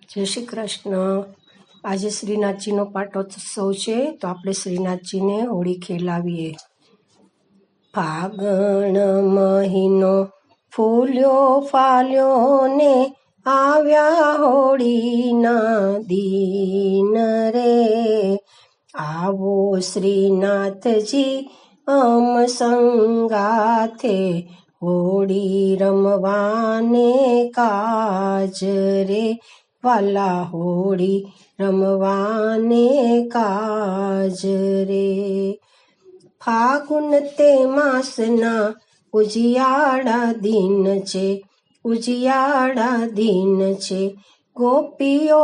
જય શ્રી કૃષ્ણ। આજે શ્રીનાથજીનો પાટોત્સવ છે, તો આપણે શ્રીનાથજીને હોળી ખેલાવીએ। ફાગણ મહિનો ફૂલ્યો ફાલ્યો ને આવ્યા હોળીના દિન રે। આવો શ્રીનાથજી અમ સંગાથે હોળી રમવાને કાજ રે। વાલા હોળી રમવાને કાજ રે। ફાગુન તે માસના ઉજિયાળા દિન છે, ઉજિયાળા દિન છે। ગોપીઓ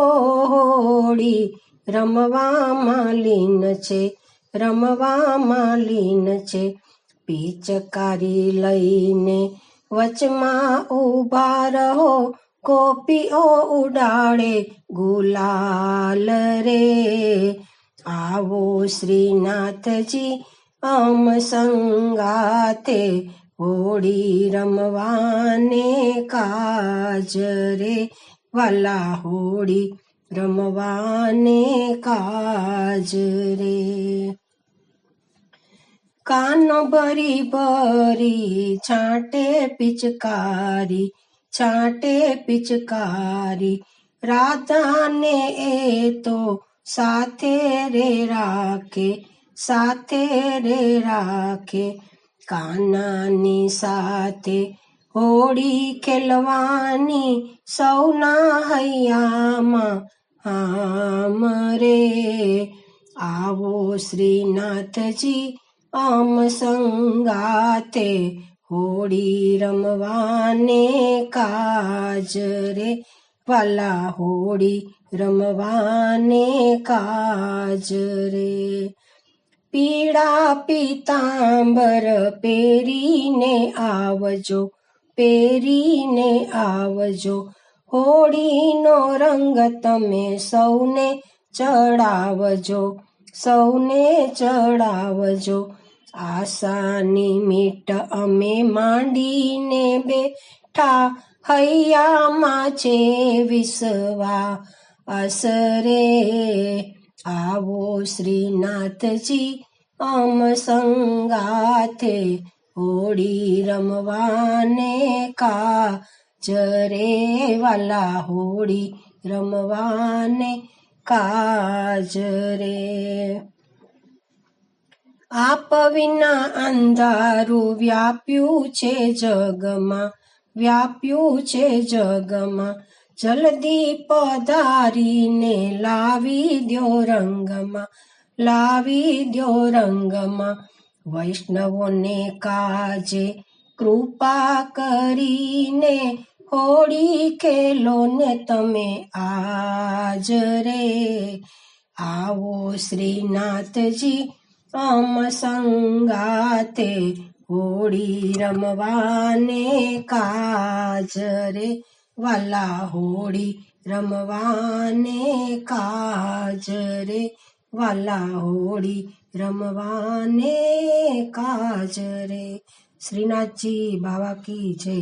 હોળી રમવામાં લીન છે, રમવામાં લીન છે। પિચકારી લઈને વચમાં ઊભા રહો, ગોપીઓ ઉડાડે ગુલાલ રે। આવો શ્રીનાથજી અમ સંગાથે હોળી રમવાને કાજ રે। વાલા હોળી રમવાને કાજ રે। કાનો ભરી ભરી છાંટે પિચકારી, છાંટે પિચકારી। રાધાને એ તો સાથે રે રાખે, સાથે રે રાખે। કાનાની સાથે હોળી ખેલવાની સૌના હૈયામાં હામ રે। આવો શ્રીનાથજી અમ સંગાથે હોળી રમવાને કાજ રે। વાલા હોળી રમવાને કાજ રે। પીળા પીતાંબર પહેરીને આવજો, પહેરીને આવજો। હોળીનો રંગ તમે સૌને ચડાવજો, સૌને ચડાવજો। આશાની મીટ અમે માંડીને બેઠા, હૈયામાં છે વિશ્વાસ રે। આવો શ્રીનાથજી અમ સંગાથે હોળી રમવાને કાજ રે। વાલા હોળી રમવાને કાજ રે। આપ વિના અંધારું વ્યાપ્યું છે જગમાં, વ્યાપ્યું છે જગમાં। જલ્દી પધારીને લાવી દ્યો રંગમાં, લાવી દ્યો રંગમાં। વૈષ્ણવોને કાજે કૃપા કરીને હોળી ખેલો ને તમે આજ રે। આવો શ્રીનાથજી અમ સંગાથે હોળી રમવાને કાજ રે। વાલા હોળી રમવાને કાજ રે। વાલા હોળી રમવાને કાજ રે। શ્રીનાથજી બાવા કી જય।